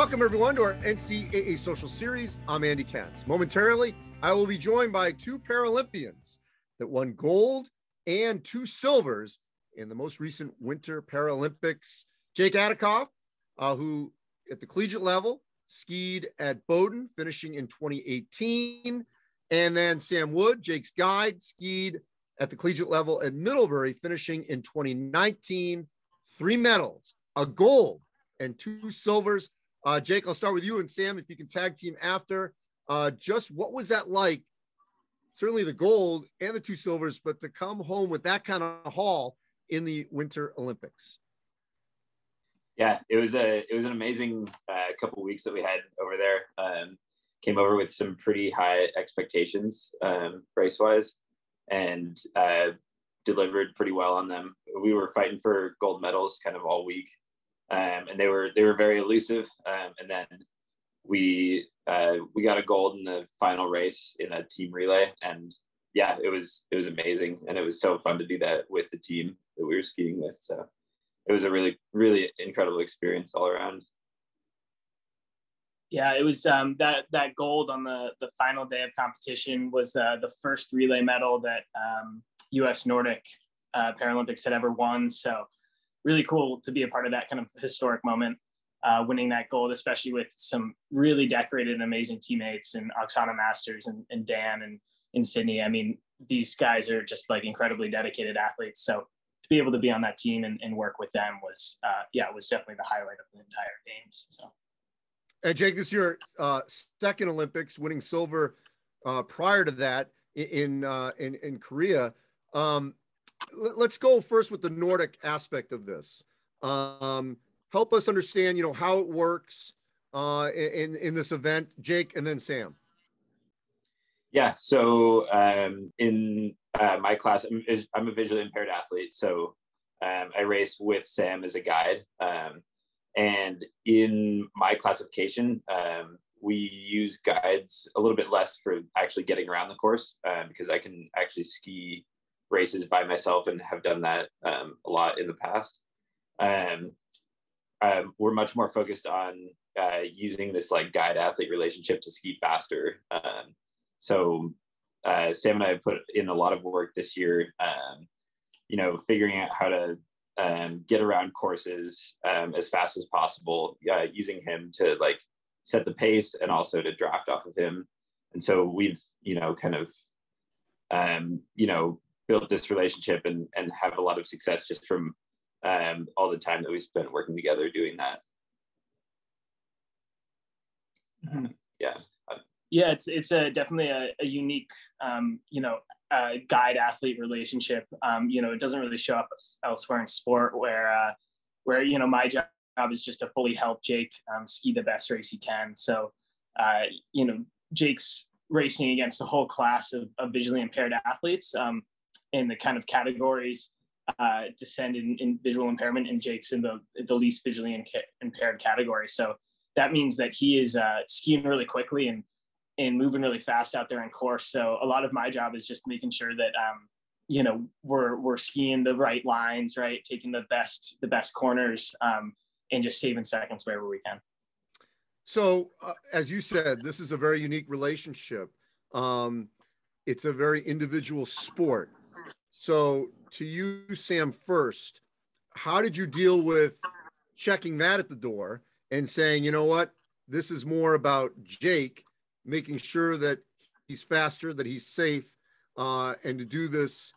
Welcome, everyone, to our NCAA Social Series. I'm Andy Katz. Momentarily, I will be joined by two Paralympians that won gold and 2 silvers in the most recent Winter Paralympics. Jake Adicoff, who at the collegiate level skied at Bowdoin, finishing in 2018. And then Sam Wood, Jake's guide, skied at the collegiate level at Middlebury, finishing in 2019. 3 medals, a gold and 2 silvers. Jake, I'll start with you, and Sam, if you can tag team after. Just what was that like? Certainly the gold and the 2 silvers, but to come home with that kind of haul in the Winter Olympics. Yeah, it was an amazing couple of weeks that we had over there. Came over with some pretty high expectations race wise, and delivered pretty well on them. We were fighting for gold medals kind of all week. And they were very elusive. And then we got a gold in the final race in a team relay. And yeah, it was amazing. And it was so fun to do that with the team that we were skiing with. So it was a really, really incredible experience all around. Yeah, it was that gold on the final day of competition was the first relay medal that U.S. Nordic Paralympics had ever won. So really cool to be a part of that kind of historic moment, winning that gold, especially with some really decorated and amazing teammates, and Oksana Masters and Dan and Sydney. I mean, these guys are just like incredibly dedicated athletes. So to be able to be on that team and work with them was, it was definitely the highlight of the entire games. So. And Jake, this year, second Olympics, winning silver prior to that in Korea. Let's go first with the Nordic aspect of this. Help us understand, how it works in this event, Jake, and then Sam. Yeah. So in my class, I'm a visually impaired athlete. So I race with Sam as a guide. And in my classification, we use guides a little bit less for actually getting around the course because I can actually ski races by myself and have done that a lot in the past. We're much more focused on using this like guide athlete relationship to ski faster. So Sam and I have put in a lot of work this year, figuring out how to get around courses as fast as possible, using him to like set the pace and also to draft off of him. And so we've, built this relationship and have a lot of success just from all the time that we spent working together doing that. Mm-hmm. Yeah. Yeah, it's definitely a unique, guide athlete relationship. It doesn't really show up elsewhere in sport where my job is just to fully help Jake ski the best race he can. So, Jake's racing against a whole class of visually impaired athletes in the kind of categories descend in visual impairment, and Jake's in the least visually impaired category. So that means that he is skiing really quickly and moving really fast out there in course. So a lot of my job is just making sure that, we're skiing the right lines, right? Taking the best corners and just saving seconds wherever we can. So as you said, this is a very unique relationship. It's a very individual sport. So to you, Sam, first, how did you deal with checking that at the door and saying, you know what, this is more about Jake, making sure that he's faster, that he's safe, and to do this,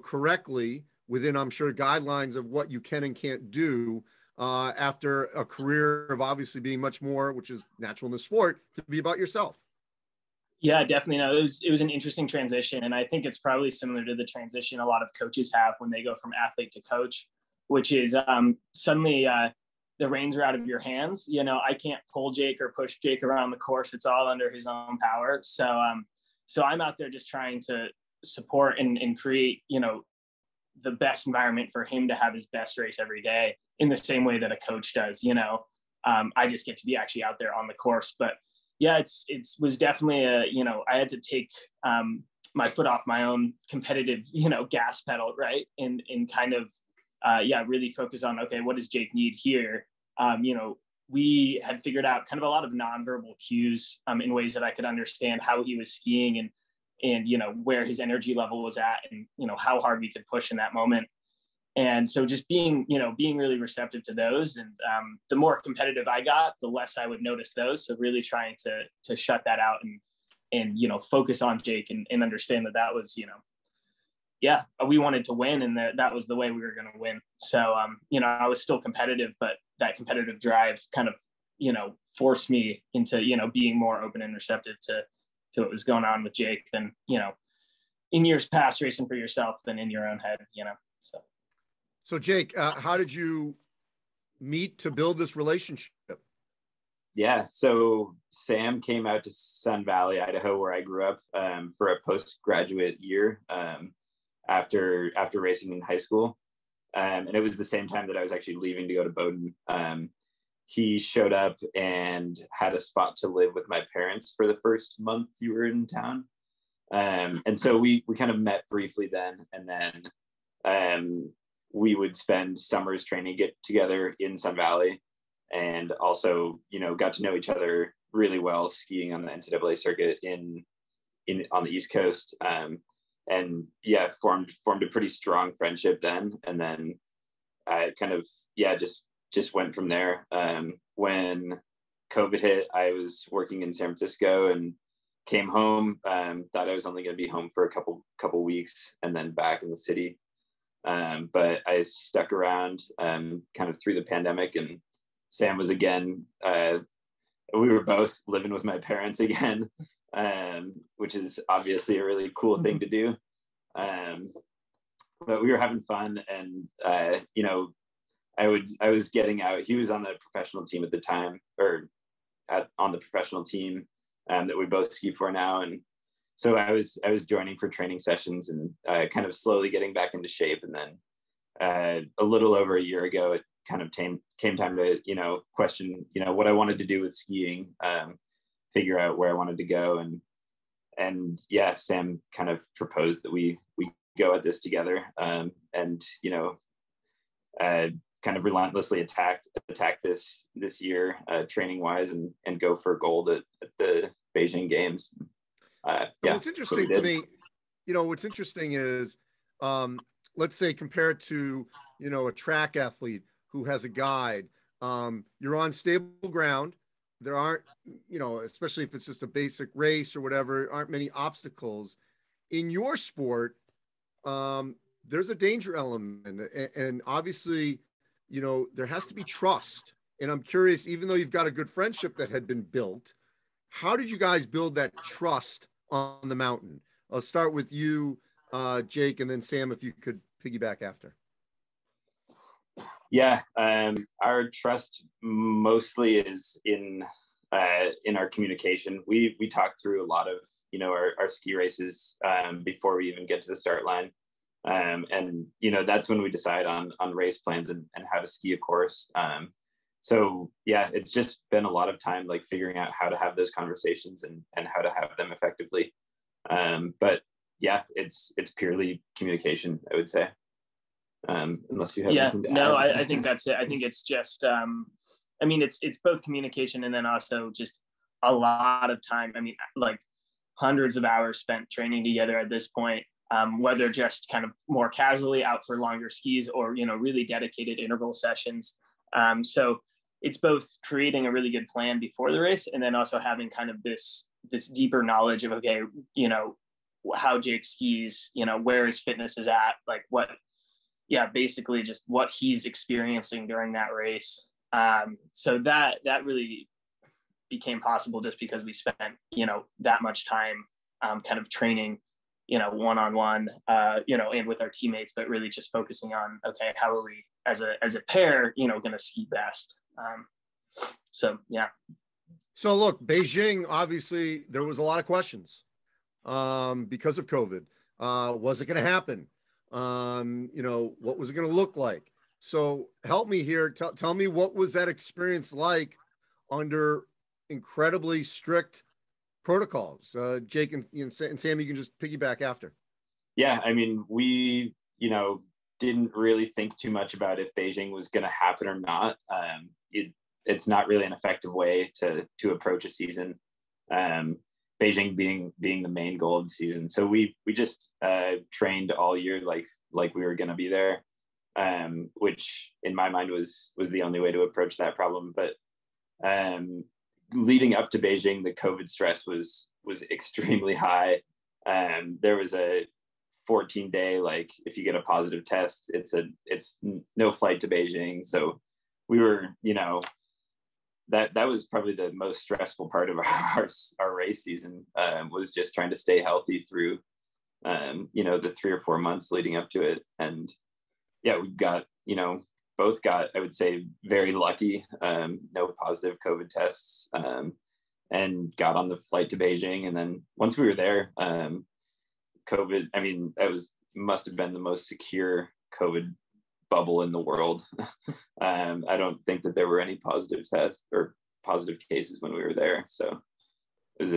correctly within, I'm sure, guidelines of what you can and can't do after a career of obviously being much more, which is natural in the sport, to be about yourself. Yeah, definitely. No, it was an interesting transition. And I think it's probably similar to the transition a lot of coaches have when they go from athlete to coach, which is suddenly the reins are out of your hands. I can't pull Jake or push Jake around the course. It's all under his own power. So I'm out there just trying to support and create, the best environment for him to have his best race every day in the same way that a coach does. I just get to be actually out there on the course. But yeah, it was definitely I had to take my foot off my own competitive, gas pedal, right? And kind of, really focus on, okay, what does Jake need here? we had figured out kind of a lot of nonverbal cues in ways that I could understand how he was skiing and, you know, where his energy level was at and, you know, how hard we could push in that moment. And so just being really receptive to those. And the more competitive I got, the less I would notice those. So really trying to shut that out and, you know, focus on Jake and understand that was, you know, yeah, we wanted to win and that was the way we were going to win. So, you know, I was still competitive, but that competitive drive kind of, you know, forced me into, you know, being more open and receptive to what was going on with Jake than, you know, in years past racing for yourself than in your own head, you know, So Jake, how did you meet to build this relationship? Yeah, so Sam came out to Sun Valley, Idaho, where I grew up, for a postgraduate year after racing in high school. And it was the same time that I was actually leaving to go to Bowdoin. He showed up and had a spot to live with my parents for the first month you were in town. And so we kind of met briefly then, and then we would spend summers training get together in Sun Valley, and also, you know, got to know each other really well skiing on the NCAA circuit on the East Coast. And yeah, formed a pretty strong friendship then. And then I kind of, yeah, just went from there. When COVID hit, I was working in San Francisco and came home, thought I was only going to be home for a couple weeks and then back in the city. But I stuck around kind of through the pandemic, and Sam was again, we were both living with my parents again, which is obviously a really cool thing to do. But we were having fun, and, you know, I was getting out. He was on the professional team at the time, or on the professional team that we both ski for now. And so I was joining for training sessions and kind of slowly getting back into shape. And then a little over a year ago, it kind of came time to, you know, question, you know, what I wanted to do with skiing, figure out where I wanted to go. And yeah, Sam kind of proposed that we go at this together, and, you know, kind of relentlessly attack this year, training wise, and go for gold at the Beijing Games. So what's interesting to me, you know, what's interesting is, let's say compare it to, you know, a track athlete who has a guide. You're on stable ground. There aren't, you know, especially if it's just a basic race or whatever, aren't many obstacles. In your sport, there's a danger element, and obviously, you know, there has to be trust. And I'm curious, even though you've got a good friendship that had been built, how did you guys build that trust on the mountain? I'll start with you, Jake, and then Sam, if you could piggyback after. Yeah, our trust mostly is in our communication. We talk through a lot of, you know, our ski races before we even get to the start line. And, you know, that's when we decide on race plans and how to ski a course. So yeah, it's just been a lot of time, like figuring out how to have those conversations and how to have them effectively. But yeah, it's purely communication, I would say. Unless you have anything to add. No, I think that's it. I think it's just, I mean, it's both communication and then also just a lot of time. I mean, like hundreds of hours spent training together at this point, whether just kind of more casually out for longer skis or, you know, really dedicated interval sessions. So it's both creating a really good plan before the race and then also having kind of this deeper knowledge of, okay, you know, how Jake skis, you know, where his fitness is at, like what, yeah, basically just what he's experiencing during that race. So that really became possible just because we spent, you know, that much time kind of training, you know, one-on-one, you know, and with our teammates, but really just focusing on, okay, how are we as a pair, you know, going to ski best? So, yeah. So look, Beijing, obviously there was a lot of questions because of COVID. Was it going to happen? You know, what was it going to look like? So help me here. Tell me, what was that experience like under incredibly strict protocols? Jake and Sam, you can just piggyback after. Yeah, I mean, we, you know, didn't really think too much about if Beijing was going to happen or not. it's not really an effective way to approach a season. Beijing being the main goal of the season. So we just trained all year like we were going to be there, which in my mind was the only way to approach that problem. But leading up to Beijing, the COVID stress was extremely high. There was a 14-day, like, if you get a positive test, it's no flight to Beijing. So we were, that was probably the most stressful part of our race season, was just trying to stay healthy through, the 3 or 4 months leading up to it. And yeah, we got, both got, I would say, very lucky, no positive COVID tests, and got on the flight to Beijing. And then once we were there, COVID, I mean, must have been the most secure COVID bubble in the world. I don't think that there were any positive tests or positive cases when we were there. So it was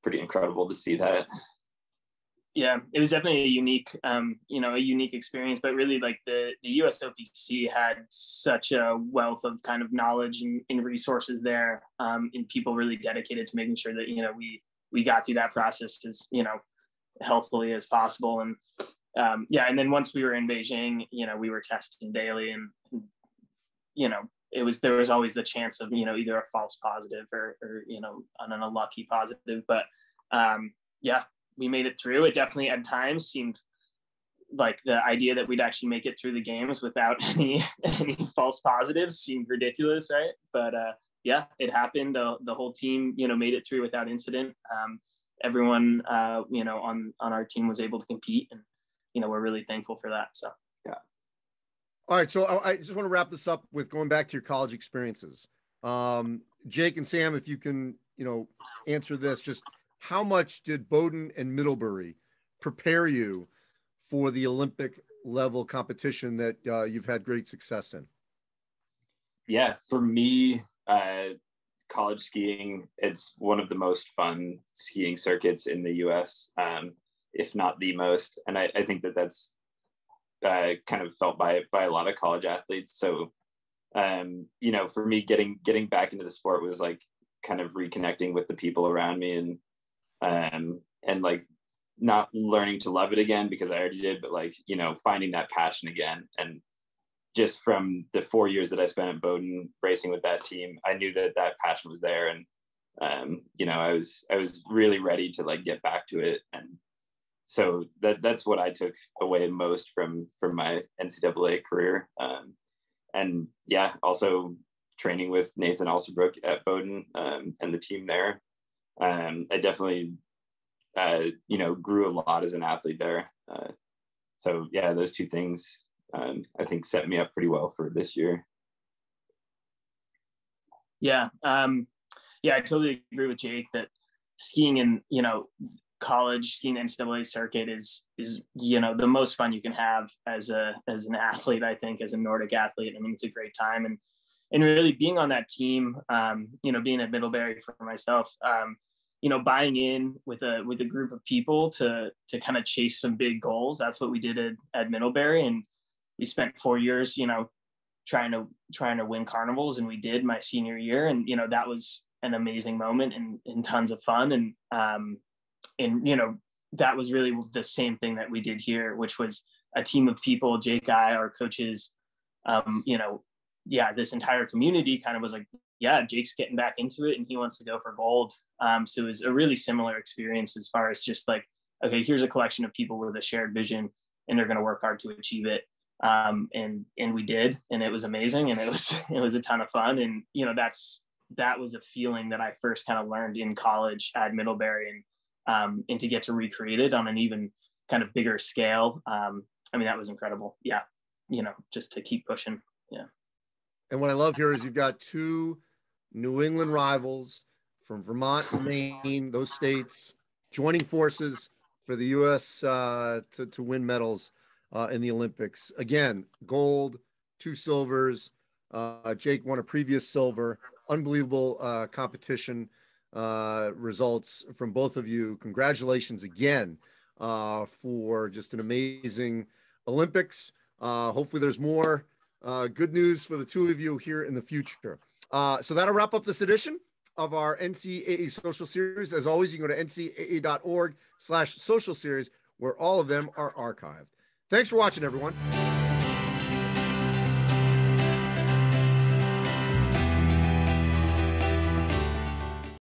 pretty incredible to see that. Yeah, it was definitely a unique experience, but really, like, the USOPC had such a wealth of kind of knowledge and resources there, and people really dedicated to making sure that, we got through that process as, healthily as possible. And and then once we were in Beijing, we were testing daily, and there was always the chance of, either a false positive or an unlucky positive. But we made it through. It definitely at times seemed like the idea that we'd actually make it through the games without any false positives seemed ridiculous, right? But it happened. The whole team, made it through without incident. Everyone, on our team was able to compete, and, we're really thankful for that. So, yeah. All right. So I just want to wrap this up with going back to your college experiences. Jake and Sam, if you can, answer this, just how much did Bowdoin and Middlebury prepare you for the Olympic level competition that you've had great success in? Yeah, for me, college skiing, it's one of the most fun skiing circuits in the US, if not the most. And I think that's kind of felt by a lot of college athletes. So, for me, getting back into the sport was like kind of reconnecting with the people around me, and like not learning to love it again because I already did, but like, finding that passion again. And just from the 4 years that I spent at Bowdoin racing with that team, I knew that passion was there. And, I was really ready to like get back to it. And so that's what I took away most from my NCAA career. And also training with Nathan Alsobrook at Bowdoin, and the team there. I definitely, grew a lot as an athlete there. So yeah, those two things, I think set me up pretty well for this year. Yeah. I totally agree with Jake that skiing in, college, skiing NCAA circuit is, the most fun you can have as an athlete, I think, as a Nordic athlete. I mean, it's a great time. And really being on that team, being at Middlebury for myself, buying in with a group of people to kind of chase some big goals. That's what we did at Middlebury. And we spent 4 years, trying to win carnivals, and we did my senior year. And, that was an amazing moment and tons of fun. And that was really the same thing that we did here, which was a team of people, Jake, our coaches, this entire community kind of was like, Jake's getting back into it and he wants to go for gold. So it was a really similar experience as far as just like, okay, here's a collection of people with a shared vision and they're going to work hard to achieve it. And we did, and it was amazing. And it was a ton of fun. And, that was a feeling that I first kind of learned in college at Middlebury, and to get to recreate it on an even kind of bigger scale. That was incredible. Yeah. Just to keep pushing. Yeah. And what I love here is you've got two New England rivals from Vermont and Maine, those states, joining forces for the U.S. To win medals in the Olympics. Again, gold, 2 silvers. Jake won a previous silver. Unbelievable competition results from both of you. Congratulations again for just an amazing Olympics. Hopefully there's more Good news for the two of you here in the future. So that'll wrap up this edition of our NCAA social series. As always, you can go to ncaa.org/social series, where all of them are archived. Thanks for watching, everyone.